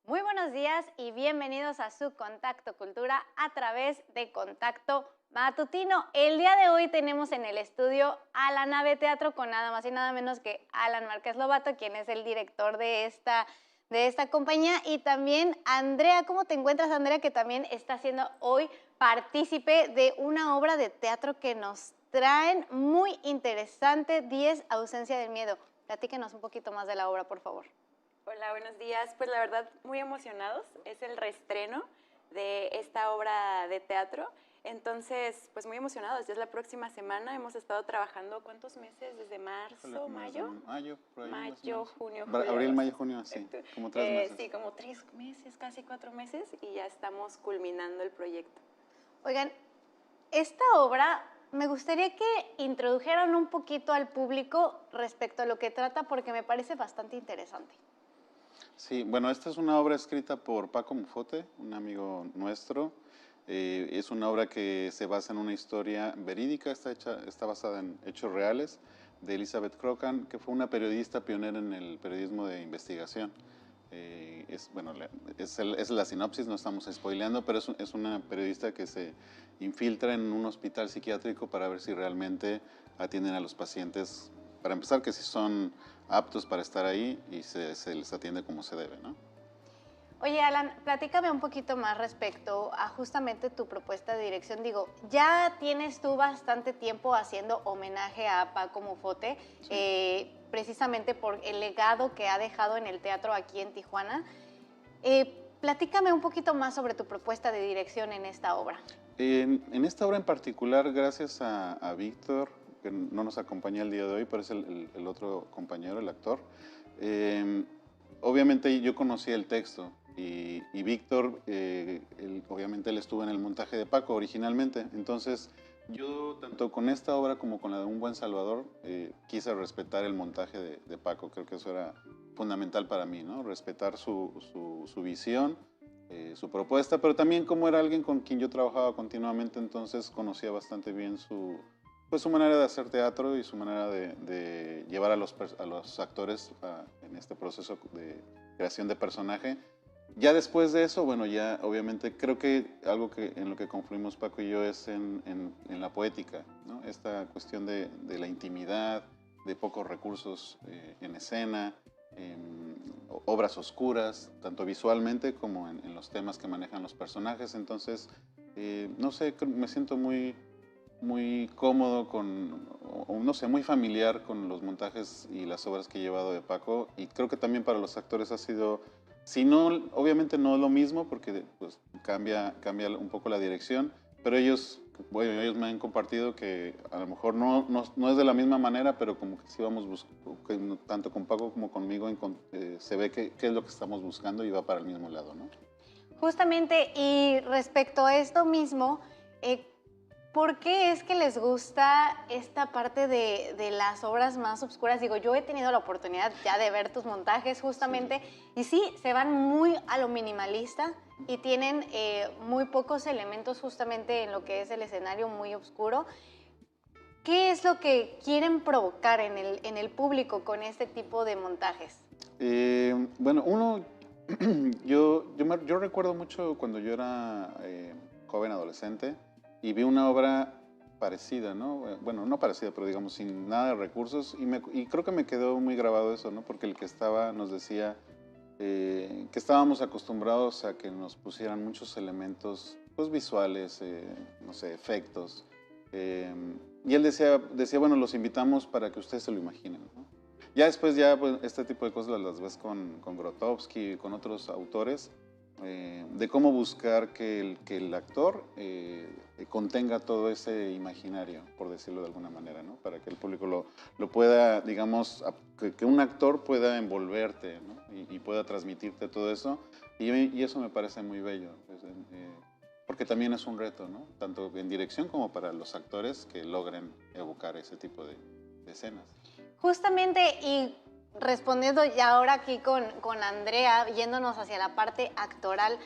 Muy buenos días y bienvenidos a su Contacto Cultura a través de Contacto Matutino. El día de hoy tenemos en el estudio a la Nave Teatro con nada más y nada menos que Alan Márquez Lobato, quien es el director de esta compañía, y también Andrea. ¿Cómo te encuentras, Andrea? Que también está siendo hoy partícipe de una obra de teatro que nos traen muy interesante, 10 Ausencia del Miedo. Platíquenos un poquito más de la obra, por favor. Hola, buenos días. Pues la verdad, muy emocionados. Es el reestreno de esta obra de teatro. Entonces, pues muy emocionados. Ya es la próxima semana. Hemos estado trabajando, ¿cuántos meses? Desde marzo, mayo. Mayo, por ahí Mayo, junio, julio. Abril, mayo, junio, sí. Como 3 meses. Sí, como 3 meses, casi 4 meses. Y ya estamos culminando el proyecto. Oigan, esta obra me gustaría que introdujeran un poquito al público respecto a lo que trata, porque me parece bastante interesante. Sí, bueno, esta es una obra escrita por Paco Mufote, un amigo nuestro. Es una obra que se basa en una historia verídica, está basada en hechos reales, de Elizabeth Crocan, que fue una periodista pionera en el periodismo de investigación. Es la sinopsis, no estamos spoileando, pero es una periodista que se infiltra en un hospital psiquiátrico para ver si realmente atienden a los pacientes, para empezar, que si son aptos para estar ahí y se les atiende como se debe, ¿no? Oye, Alan, platícame un poquito más respecto a justamente tu propuesta de dirección. Digo, ya tienes tú bastante tiempo haciendo homenaje a Paco Mufote, sí, precisamente por el legado que ha dejado en el teatro aquí en Tijuana. Platícame un poquito más sobre tu propuesta de dirección en esta obra. En esta obra en particular, gracias a Víctor, que no nos acompaña el día de hoy, pero es el otro compañero, el actor. Obviamente yo conocía el texto y Víctor, obviamente él estuvo en el montaje de Paco originalmente. Entonces yo, tanto con esta obra como con la de Un Buen Salvador, quise respetar el montaje de Paco. Creo que eso era fundamental para mí, ¿no? Respetar su visión, su propuesta, pero también como era alguien con quien yo trabajaba continuamente, entonces conocía bastante bien su manera de hacer teatro y su manera de llevar a los actores en este proceso de creación de personaje. Ya después de eso, bueno, ya obviamente creo que algo en lo que confluimos Paco y yo es en la poética, ¿no? Esta cuestión de la intimidad, de pocos recursos en escena, obras oscuras, tanto visualmente como en los temas que manejan los personajes. Entonces, no sé, me siento muy cómodo no sé, muy familiar con los montajes y las obras que he llevado de Paco, y creo que también para los actores ha sido, si no, obviamente no lo mismo, porque pues cambia un poco la dirección, pero ellos me han compartido que a lo mejor no es de la misma manera, pero como que sí vamos buscando, tanto con Paco como conmigo, se ve qué es lo que estamos buscando y va para el mismo lado, ¿no? Justamente, y respecto a esto mismo, ¿por qué es que les gusta esta parte de las obras más oscuras? Digo, yo he tenido la oportunidad ya de ver tus montajes justamente, sí, y sí, se van muy a lo minimalista y tienen muy pocos elementos justamente en lo que es el escenario muy oscuro. ¿Qué es lo que quieren provocar en el público con este tipo de montajes? Bueno, yo recuerdo mucho cuando yo era joven, adolescente, y vi una obra parecida, ¿no? Bueno, no parecida, pero digamos sin nada de recursos, y creo que me quedó muy grabado eso, ¿no? Porque el que estaba nos decía que estábamos acostumbrados a que nos pusieran muchos elementos, pues, visuales, no sé, efectos, y él decía, bueno, los invitamos para que ustedes se lo imaginen, ¿no? Ya después, pues, este tipo de cosas las ves con Grotowski y con otros autores, de cómo buscar que el actor contenga todo ese imaginario, por decirlo de alguna manera, ¿no? Para que el público lo pueda, digamos, que un actor pueda envolverte, ¿no? Y pueda transmitirte todo eso, y eso me parece muy bello, pues, porque también es un reto, ¿no? Tanto en dirección como para los actores que logren evocar ese tipo de escenas. Justamente, y respondiendo ya ahora aquí con Andrea, yéndonos hacia la parte actoral,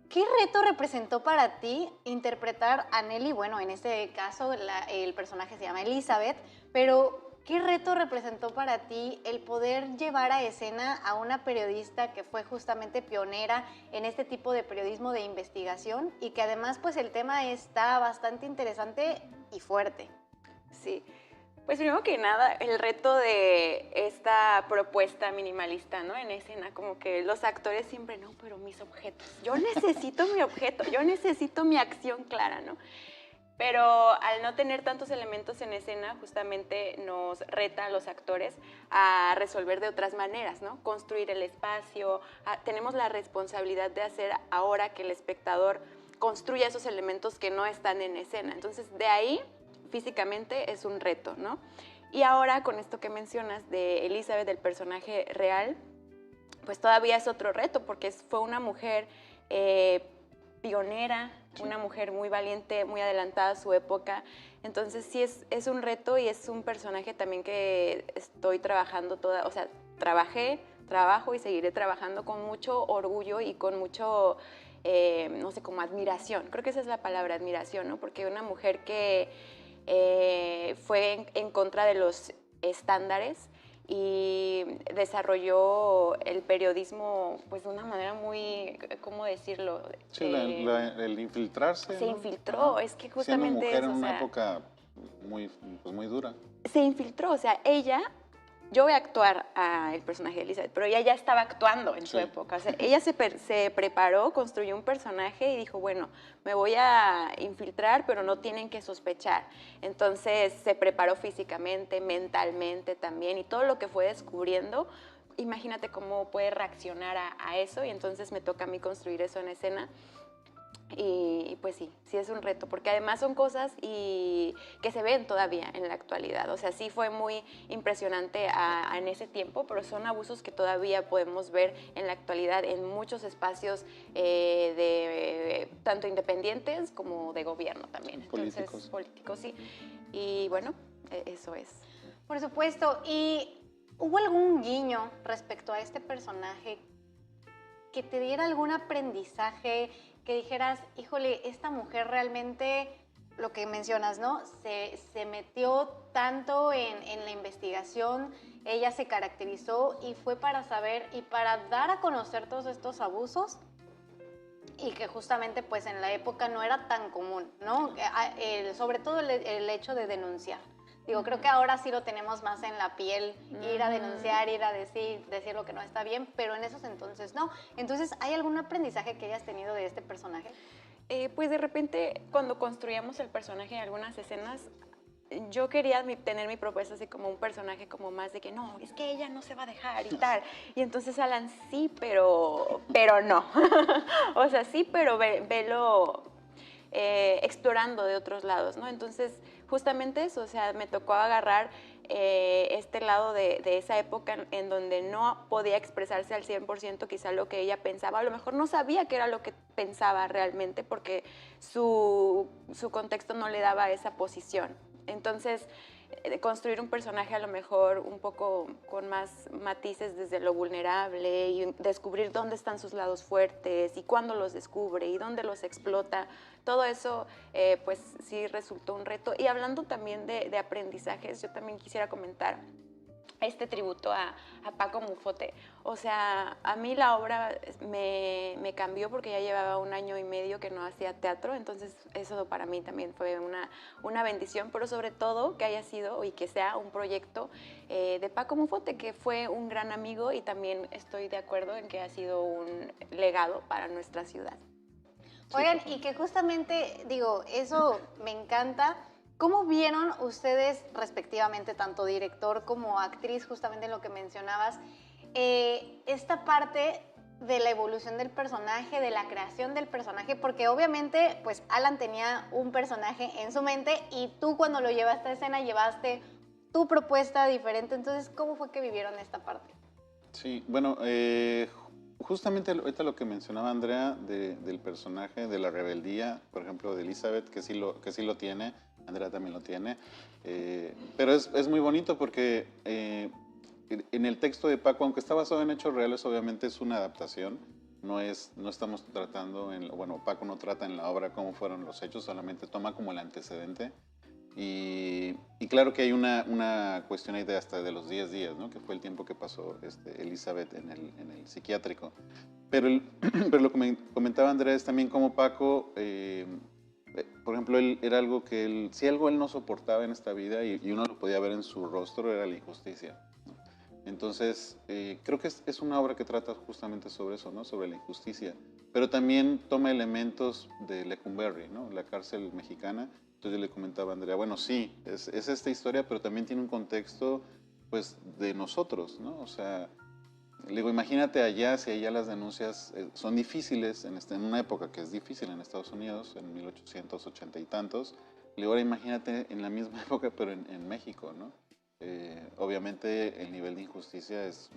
¿qué reto representó para ti interpretar a Nelly? Bueno, en este caso el personaje se llama Elizabeth, pero ¿Qué reto representó para ti el poder llevar a escena a una periodista que fue justamente pionera en este tipo de periodismo de investigación y que además pues el tema está bastante interesante y fuerte? Sí, pues primero que nada, el reto de esta propuesta minimalista, ¿no? En escena, como que los actores siempre, no, pero mis objetos, yo necesito mi objeto, yo necesito mi acción clara, ¿no? Pero al no tener tantos elementos en escena, justamente nos reta a los actores a resolver de otras maneras, ¿no? Construir el espacio, tenemos la responsabilidad de hacer ahora que el espectador construya esos elementos que no están en escena. Entonces, de ahí, físicamente, es un reto, ¿no? Y ahora, con esto que mencionas de Elizabeth, del personaje real, pues todavía es otro reto, porque fue una mujer pionera, sí, una mujer muy valiente, muy adelantada a su época. Entonces sí es un reto y es un personaje también que estoy trabajando o sea, trabajo y seguiré trabajando con mucho orgullo y con mucho, no sé, como admiración. Creo que esa es la palabra, admiración, ¿no? Porque una mujer que fue en contra de los estándares y desarrolló el periodismo pues de una manera muy, ¿cómo decirlo? Sí, el infiltrarse. Se, ¿no?, infiltró, es que justamente siendo mujer eso, en una o sea, época muy dura. Se infiltró, o sea, ella, yo voy a actuar al personaje de Elizabeth, pero ella ya estaba actuando en su época. O sea, ella se preparó, construyó un personaje y dijo, bueno, me voy a infiltrar, pero no tienen que sospechar. Entonces se preparó físicamente, mentalmente también, y todo lo que fue descubriendo, imagínate cómo puede reaccionar a eso, y entonces me toca a mí construir eso en escena. Y pues sí es un reto, porque además son cosas que se ven todavía en la actualidad. O sea, sí fue muy impresionante en ese tiempo, pero son abusos que todavía podemos ver en la actualidad en muchos espacios tanto independientes como de gobierno también. Políticos. Entonces, políticos, sí. Y bueno, eso es. Por supuesto. ¿Y hubo algún guiño respecto a este personaje que te diera algún aprendizaje, que dijeras, híjole, esta mujer realmente, lo que mencionas, ¿no? Se metió tanto en la investigación, ella se caracterizó y fue para saber y para dar a conocer todos estos abusos y que justamente pues en la época no era tan común, ¿no? Sobre todo el hecho de denunciar. Digo, creo que ahora sí lo tenemos más en la piel, ir a denunciar, ir a decir lo que no está bien, pero en esos entonces no. Entonces, ¿hay algún aprendizaje que hayas tenido de este personaje? Pues de repente, cuando construíamos el personaje en algunas escenas, yo quería tener mi propuesta así como un personaje como más de que no, es que ella no se va a dejar y tal. Y entonces Alan, sí, pero no. O sea, sí, pero velo explorando de otros lados, ¿no? Entonces, justamente eso, o sea, me tocó agarrar este lado de esa época en donde no podía expresarse al 100% quizá lo que ella pensaba, a lo mejor no sabía qué era lo que pensaba realmente porque su contexto no le daba esa posición. Entonces, construir un personaje a lo mejor un poco con más matices desde lo vulnerable y descubrir dónde están sus lados fuertes y cuándo los descubre y dónde los explota, todo eso pues sí resultó un reto. Y hablando también de aprendizajes, yo también quisiera comentar este tributo a Paco Mufote. O sea, a mí la obra me cambió porque ya llevaba 1 año y medio que no hacía teatro, entonces eso para mí también fue una bendición, pero sobre todo que haya sido y que sea un proyecto de Paco Mufote, que fue un gran amigo y también estoy de acuerdo en que ha sido un legado para nuestra ciudad. Oigan, y que justamente, digo, eso me encanta. ¿Cómo vieron ustedes respectivamente, tanto director como actriz, justamente en lo que mencionabas, esta parte de la evolución del personaje, de la creación del personaje? Porque obviamente, pues Alan tenía un personaje en su mente y tú cuando lo llevaste a escena llevaste tu propuesta diferente. Entonces, ¿cómo fue que vivieron esta parte? Sí, bueno, justamente ahorita lo que mencionaba Andrea del personaje, de la rebeldía, por ejemplo, de Elizabeth, que sí lo tiene. Andrea también lo tiene, pero es muy bonito porque en el texto de Paco, aunque está basado en hechos reales, obviamente es una adaptación, no estamos tratando, bueno, Paco no trata en la obra cómo fueron los hechos, solamente toma como el antecedente, Y claro que hay una cuestión ahí de hasta de los 10 días, ¿no? Que fue el tiempo que pasó Elizabeth en el psiquiátrico. Pero, pero lo que me comentaba Andrea es también como Paco, por ejemplo, él era algo que si algo él no soportaba en esta vida y uno lo podía ver en su rostro, era la injusticia, ¿no? Entonces, creo que es una obra que trata justamente sobre eso, ¿no? Sobre la injusticia, pero también toma elementos de Lecumberri, ¿no? La cárcel mexicana. Entonces yo le comentaba a Andrea, bueno, sí, es esta historia, pero también tiene un contexto, pues, de nosotros, ¿no? O sea, le digo, imagínate allá, si allá las denuncias son difíciles, en una época que es difícil en Estados Unidos, en 1880 y tantos, le digo, ahora imagínate en la misma época, pero en México, ¿no? Obviamente el nivel de injusticia es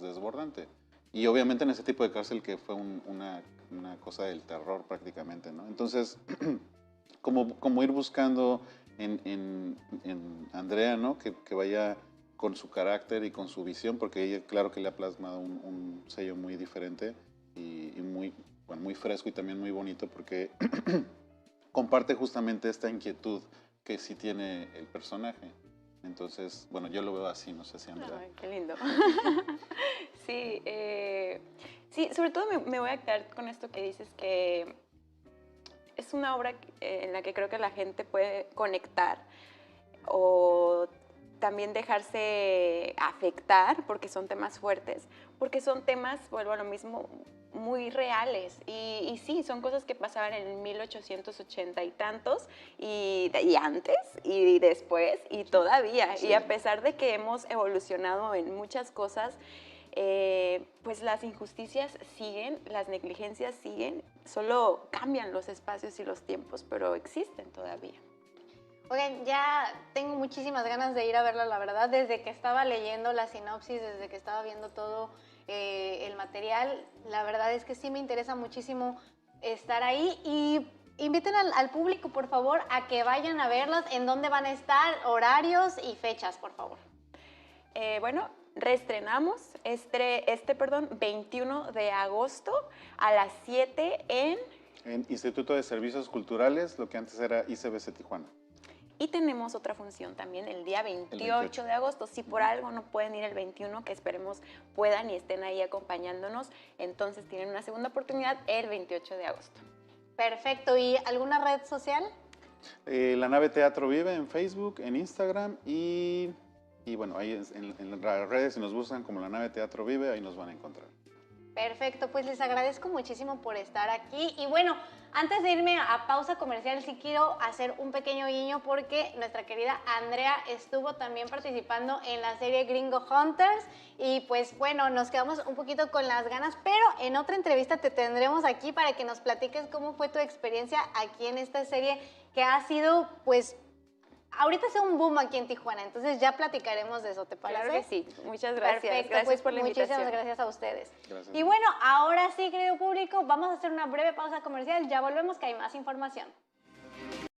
desbordante. Y obviamente en ese tipo de cárcel que fue una cosa del terror prácticamente, ¿no? Entonces, como ir buscando en Andrea, ¿no? Que vaya con su carácter y con su visión, porque ella, claro que le ha plasmado un sello muy diferente y muy, bueno, muy fresco y también muy bonito, porque comparte justamente esta inquietud que sí tiene el personaje. Entonces, bueno, yo lo veo así, no sé si Andrea. Ay, qué lindo. Sí, sí, sobre todo me voy a quedar con esto que dices, que es una obra en la que creo que la gente puede conectar o también dejarse afectar, porque son temas fuertes, porque son temas, vuelvo a lo mismo, muy reales. Y sí, son cosas que pasaban en 1880 y tantos, y antes, y después, y todavía. Sí. Y a pesar de que hemos evolucionado en muchas cosas, pues las injusticias siguen, las negligencias siguen, solo cambian los espacios y los tiempos, pero existen todavía. Oigan, ya tengo muchísimas ganas de ir a verla, la verdad, desde que estaba leyendo la sinopsis, desde que estaba viendo todo el material, la verdad es que sí me interesa muchísimo estar ahí y inviten al público, por favor, a que vayan a verlas, en dónde van a estar, horarios y fechas, por favor. Bueno, reestrenamos este 21 de agosto a las 7 en Instituto de Servicios Culturales, lo que antes era ICBC Tijuana. Y tenemos otra función también el día 28 de agosto. Si por algo no pueden ir el 21, que esperemos puedan y estén ahí acompañándonos, entonces tienen una segunda oportunidad el 28 de agosto. Perfecto. ¿Y alguna red social? La Nave Teatro Vive en Facebook, en Instagram y bueno, ahí en las redes, si nos buscan como La Nave Teatro Vive, ahí nos van a encontrar. Perfecto, pues les agradezco muchísimo por estar aquí. Y bueno, antes de irme a pausa comercial, sí quiero hacer un pequeño guiño porque nuestra querida Andrea estuvo también participando en la serie Gringo Hunters. Y pues bueno, nos quedamos un poquito con las ganas, pero en otra entrevista te tendremos aquí para que nos platiques cómo fue tu experiencia aquí en esta serie que ha sido, pues, ahorita es un boom aquí en Tijuana, entonces ya platicaremos de eso, ¿te parece? Claro que sí, muchas gracias. Perfecto, Gracias pues por la invitación. muchísimas gracias a ustedes. Gracias. Y bueno, ahora sí, querido público, vamos a hacer una breve pausa comercial, ya volvemos que hay más información.